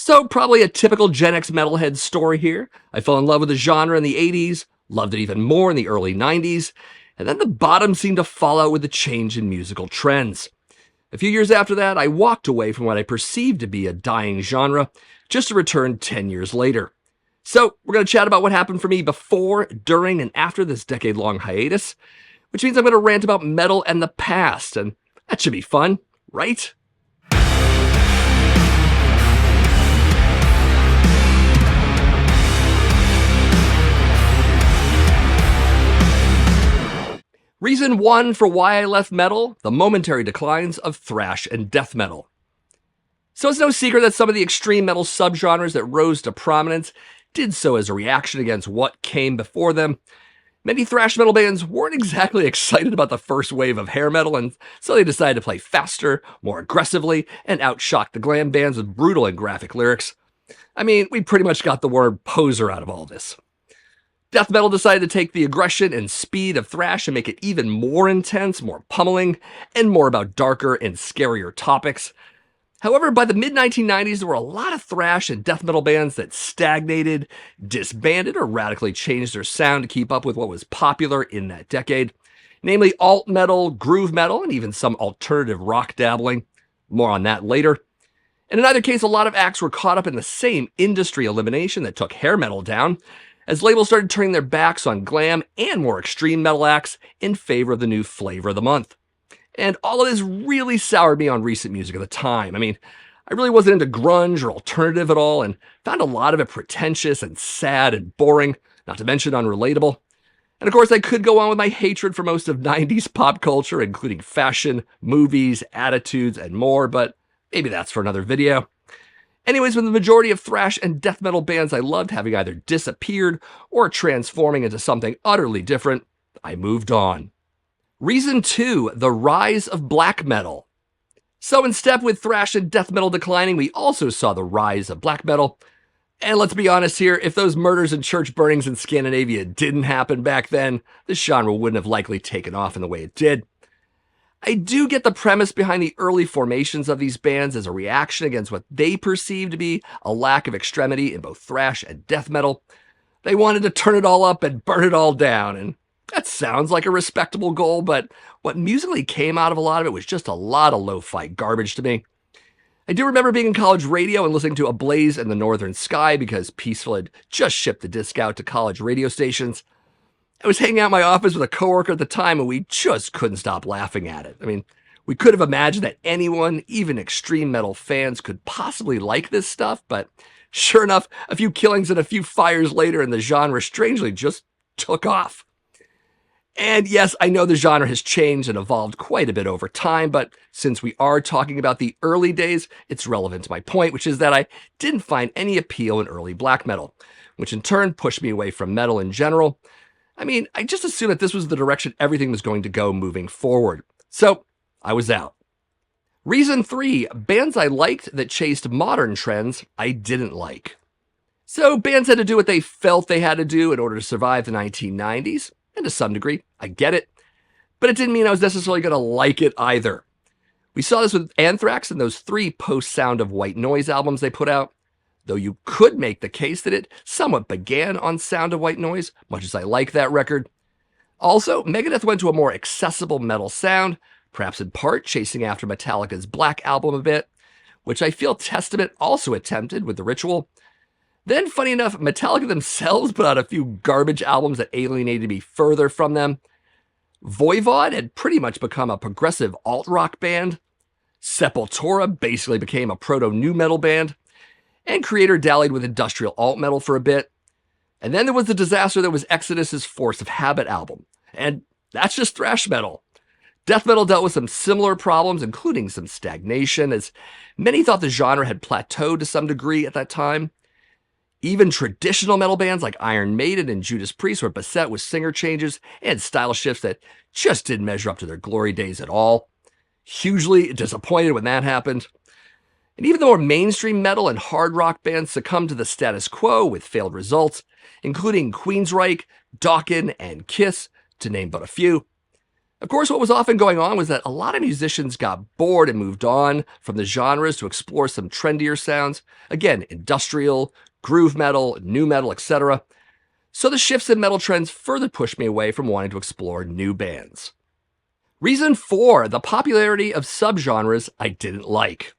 So, probably a typical Gen X metalhead story here. I fell in love with the genre in the 80s, loved it even more in the early 90s, and then the bottom seemed to fall out with the change in musical trends. A few years after that, I walked away from what I perceived to be a dying genre, just to return 10 years later. So, we're going to chat about what happened for me before, during, and after this decade-long hiatus, which means I'm going to rant about metal and the past, and that should be fun, right? Reason 1 for why I left metal, the momentary declines of thrash and death metal. So it's no secret that some of the extreme metal subgenres that rose to prominence did so as a reaction against what came before them. Many thrash metal bands weren't exactly excited about the first wave of hair metal, and so they decided to play faster, more aggressively, and outshock the glam bands with brutal and graphic lyrics. I mean, we pretty much got the word poser out of all this. Death metal decided to take the aggression and speed of thrash and make it even more intense, more pummeling, and more about darker and scarier topics. However, by the mid-1990s, there were a lot of thrash and death metal bands that stagnated, disbanded, or radically changed their sound to keep up with what was popular in that decade, namely alt metal, groove metal, and even some alternative rock dabbling. More on that later. And in either case, a lot of acts were caught up in the same industry elimination that took hair metal down, as labels started turning their backs on glam and more extreme metal acts in favor of the new flavor of the month. And all of this really soured me on recent music at the time. I mean, I really wasn't into grunge or alternative at all, and found a lot of it pretentious and sad and boring, not to mention unrelatable. And of course, I could go on with my hatred for most of 90s pop culture, including fashion, movies, attitudes, and more, but maybe that's for another video. Anyways, with the majority of thrash and death metal bands I loved having either disappeared or transforming into something utterly different, I moved on. Reason 2, the rise of black metal. So in step with thrash and death metal declining, we also saw the rise of black metal. And let's be honest here, if those murders and church burnings in Scandinavia didn't happen back then, the genre wouldn't have likely taken off in the way it did. I do get the premise behind the early formations of these bands as a reaction against what they perceived to be a lack of extremity in both thrash and death metal. They wanted to turn it all up and burn it all down, and that sounds like a respectable goal, but what musically came out of a lot of it was just a lot of lo-fi garbage to me. I do remember being in college radio and listening to A Blaze in the Northern Sky because Peaceful had just shipped the disc out to college radio stations. I was hanging out in my office with a coworker at the time, and we just couldn't stop laughing at it. I mean, we could have imagined that anyone, even extreme metal fans, could possibly like this stuff, but sure enough, a few killings and a few fires later, and the genre strangely just took off. And yes, I know the genre has changed and evolved quite a bit over time, but since we are talking about the early days, it's relevant to my point, which is that I didn't find any appeal in early black metal, which in turn pushed me away from metal in general. I mean, I just assumed that this was the direction everything was going to go moving forward. So, I was out. Reason 3, bands I liked that chased modern trends I didn't like. So, bands had to do what they felt they had to do in order to survive the 1990s, and to some degree, I get it. But it didn't mean I was necessarily going to like it either. We saw this with Anthrax and those 3 post-Sound of White Noise albums they put out. Though you could make the case that it somewhat began on Sound of White Noise, much as I like that record. Also, Megadeth went to a more accessible metal sound, perhaps in part chasing after Metallica's Black Album a bit, which I feel Testament also attempted with The Ritual. Then, funny enough, Metallica themselves put out a few garbage albums that alienated me further from them. Voivod had pretty much become a progressive alt-rock band. Sepultura basically became a proto-nu metal band. And Creator dallied with industrial alt metal for a bit. And then there was the disaster that was Exodus's Force of Habit album. And that's just thrash metal. Death metal dealt with some similar problems, including some stagnation, as many thought the genre had plateaued to some degree at that time. Even traditional metal bands like Iron Maiden and Judas Priest were beset with singer changes and style shifts that just didn't measure up to their glory days at all. Hugely disappointed when that happened. And even the more mainstream metal and hard rock bands succumbed to the status quo with failed results, including Queensryche, Dokken, and Kiss, to name but a few. Of course, what was often going on was that a lot of musicians got bored and moved on from the genres to explore some trendier sounds. Again, industrial, groove metal, nu metal, etc. So the shifts in metal trends further pushed me away from wanting to explore new bands. Reason 4, the popularity of subgenres I didn't like.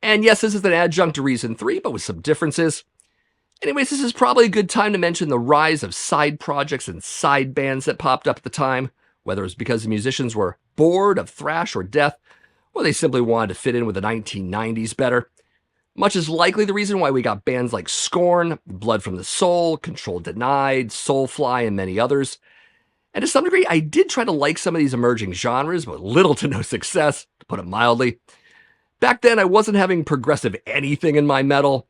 And yes, this is an adjunct to reason 3, but with some differences. Anyways, this is probably a good time to mention the rise of side projects and side bands that popped up at the time, whether it was because the musicians were bored of thrash or death, or they simply wanted to fit in with the 1990s better. Much is likely the reason why we got bands like Scorn, Blood from the Soul, Control Denied, Soulfly, and many others. And to some degree, I did try to like some of these emerging genres, but little to no success, to put it mildly. Back then, I wasn't having progressive anything in my metal,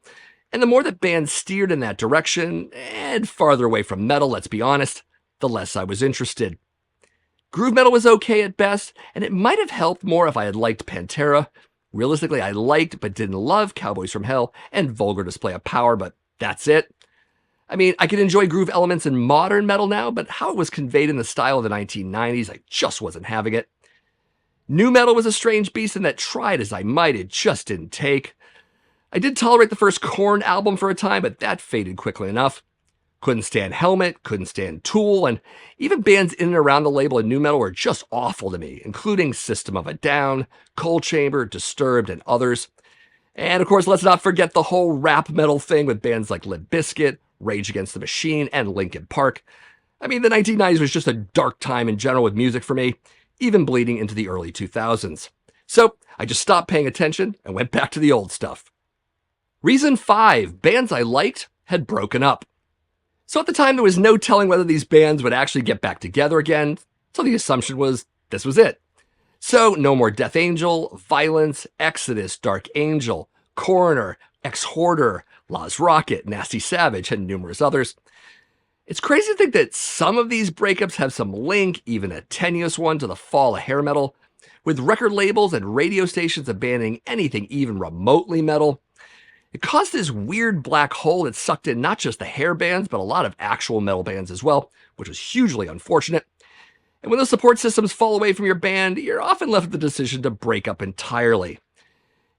and the more that bands steered in that direction, and farther away from metal, let's be honest, the less I was interested. Groove metal was okay at best, and it might have helped more if I had liked Pantera. Realistically, I liked but didn't love Cowboys from Hell and Vulgar Display of Power, but that's it. I mean, I can enjoy groove elements in modern metal now, but how it was conveyed in the style of the 1990s, I just wasn't having it. Nu metal was a strange beast in that, tried as I might, it just didn't take. I did tolerate the first Korn album for a time, but that faded quickly enough. Couldn't stand Helmet, couldn't stand Tool, and even bands in and around the label of nu metal were just awful to me, including System of a Down, Cold Chamber, Disturbed, and others. And of course, let's not forget the whole rap metal thing with bands like Limp Bizkit, Rage Against the Machine, and Linkin Park. I mean, the 1990s was just a dark time in general with music for me, even bleeding into the early 2000s. So I just stopped paying attention and went back to the old stuff. Reason 5, bands I liked had broken up. So at the time, there was no telling whether these bands would actually get back together again, so the assumption was this was it. So No More Death Angel, Violence, Exodus, Dark Angel, Coroner, Ex-Hoarder, Laz Rocket, Nasty Savage, and numerous others. It's crazy to think that some of these breakups have some link, even a tenuous one, to the fall of hair metal, with record labels and radio stations abandoning anything even remotely metal. It caused this weird black hole that sucked in not just the hair bands, but a lot of actual metal bands as well, which was hugely unfortunate. And when those support systems fall away from your band, you're often left with the decision to break up entirely.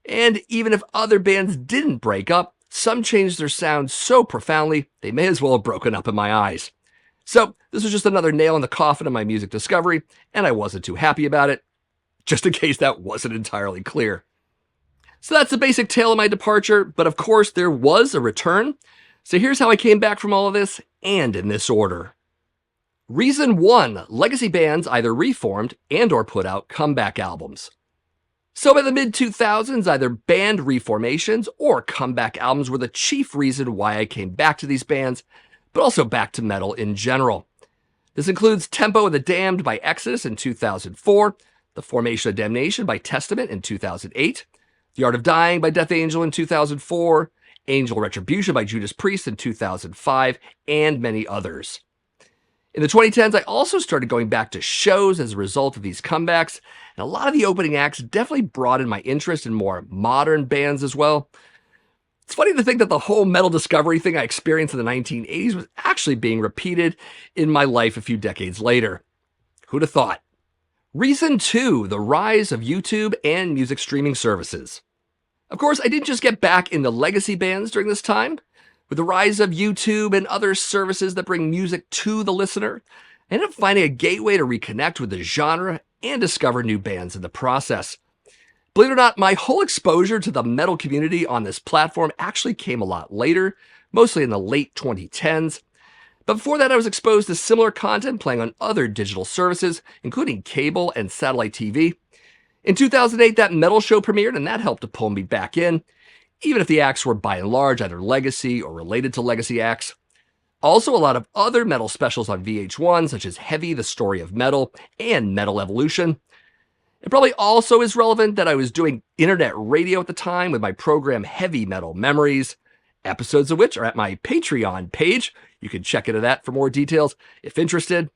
And even if other bands didn't break up, some changed their sound so profoundly, they may as well have broken up in my eyes. So this was just another nail in the coffin of my music discovery, and I wasn't too happy about it, just in case that wasn't entirely clear. So that's the basic tale of my departure, but of course there was a return. So here's how I came back from all of this, and in this order. Reason 1, legacy bands either reformed and or put out comeback albums. So by the mid-2000s, either band reformations or comeback albums were the chief reason why I came back to these bands, but also back to metal in general. This includes Tempo of the Damned by Exodus in 2004, The Formation of Damnation by Testament in 2008, The Art of Dying by Death Angel in 2004, Angel Retribution by Judas Priest in 2005, and many others. In the 2010s, I also started going back to shows as a result of these comebacks, and a lot of the opening acts definitely broadened my interest in more modern bands as well. It's funny to think that the whole metal discovery thing I experienced in the 1980s was actually being repeated in my life a few decades later. Who'd have thought? Reason 2, the rise of YouTube and music streaming services. Of course, I didn't just get back into legacy bands during this time. With the rise of YouTube and other services that bring music to the listener, I ended up finding a gateway to reconnect with the genre and discover new bands in the process. Believe it or not, my whole exposure to the metal community on this platform actually came a lot later, mostly in the late 2010s. But before that, I was exposed to similar content playing on other digital services, including cable and satellite TV. In 2008, that metal show premiered, and that helped to pull me back in, even if the acts were by and large either legacy or related to legacy acts. Also, a lot of other metal specials on VH1, such as Heavy, The Story of Metal, and Metal Evolution. It probably also is relevant that I was doing internet radio at the time with my program Heavy Metal Memories, episodes of which are at my Patreon page. You can check into that for more details if interested.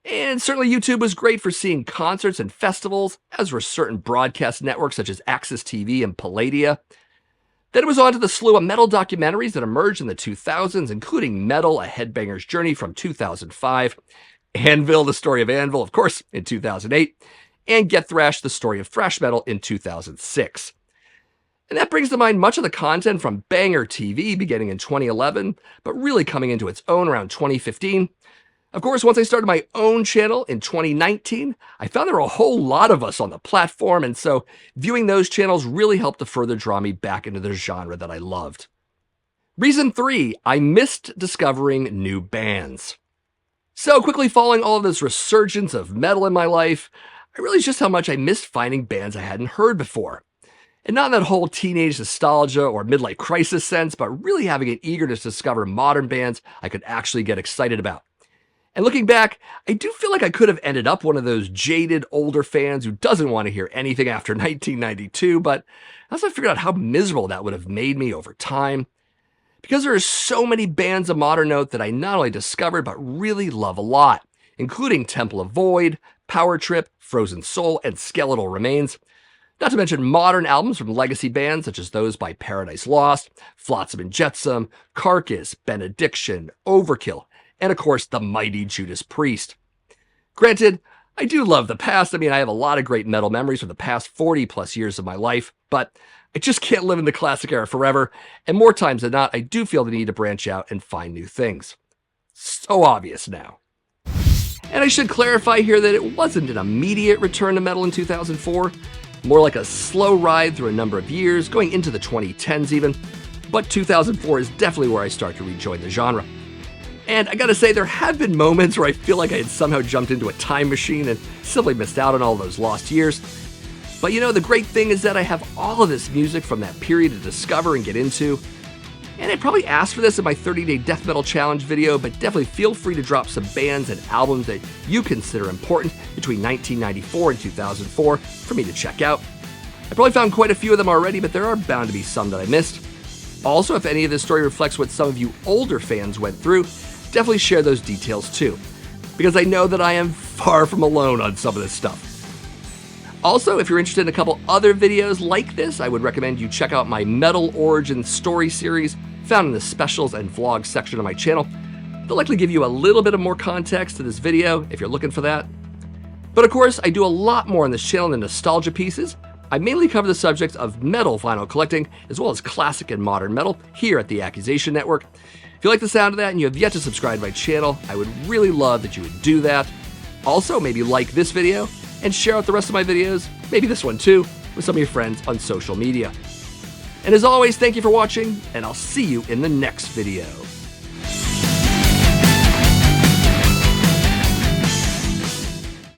And certainly YouTube was great for seeing concerts and festivals, as were certain broadcast networks such as Access TV and Palladia. Then it was on to the slew of metal documentaries that emerged in the 2000s, including Metal, A Headbanger's Journey from 2005, Anvil, the story of Anvil, of course, in 2008, and Get Thrash, the story of thrash metal in 2006. And that brings to mind much of the content from Banger TV beginning in 2011, but really coming into its own around 2015. Of course, once I started my own channel in 2019, I found there were a whole lot of us on the platform, and so viewing those channels really helped to further draw me back into the genre that I loved. Reason 3, I missed discovering new bands. So quickly following all of this resurgence of metal in my life, I realized just how much I missed finding bands I hadn't heard before. And not in that whole teenage nostalgia or midlife crisis sense, but really having an eagerness to discover modern bands I could actually get excited about. And looking back, I do feel like I could have ended up one of those jaded older fans who doesn't want to hear anything after 1992, but I also figured out how miserable that would have made me over time. Because there are so many bands of modern note that I not only discovered, but really love a lot, including Temple of Void, Power Trip, Frozen Soul, and Skeletal Remains. Not to mention modern albums from legacy bands such as those by Paradise Lost, Flotsam and Jetsam, Carcass, Benediction, Overkill, and of course the mighty Judas Priest. Granted, I do love the past. I have a lot of great metal memories from the past 40 plus years of my life, but I just can't live in the classic era forever, and more times than not, I do feel the need to branch out and find new things. So obvious now. And I should clarify here that it wasn't an immediate return to metal in 2004, more like a slow ride through a number of years, going into the 2010s even, but 2004 is definitely where I start to rejoin the genre. And I gotta say, there have been moments where I feel like I had somehow jumped into a time machine and simply missed out on all those lost years. But the great thing is that I have all of this music from that period to discover and get into. And I probably asked for this in my 30-day death metal challenge video, but definitely feel free to drop some bands and albums that you consider important between 1994 and 2004 for me to check out. I probably found quite a few of them already, but there are bound to be some that I missed. Also, if any of this story reflects what some of you older fans went through, definitely share those details too, because I know that I am far from alone on some of this stuff. Also, if you're interested in a couple other videos like this, I would recommend you check out my Metal Origin Story series found in the specials and vlogs section of my channel. They'll likely give you a little bit of more context to this video if you're looking for that. But of course, I do a lot more on this channel than nostalgia pieces. I mainly cover the subjects of metal vinyl collecting, as well as classic and modern metal here at the Accusation Network. If you like the sound of that and you have yet to subscribe to my channel, I would really love that you would do that. Also, maybe like this video and share out the rest of my videos, maybe this one too, with some of your friends on social media. And as always, thank you for watching, and I'll see you in the next video.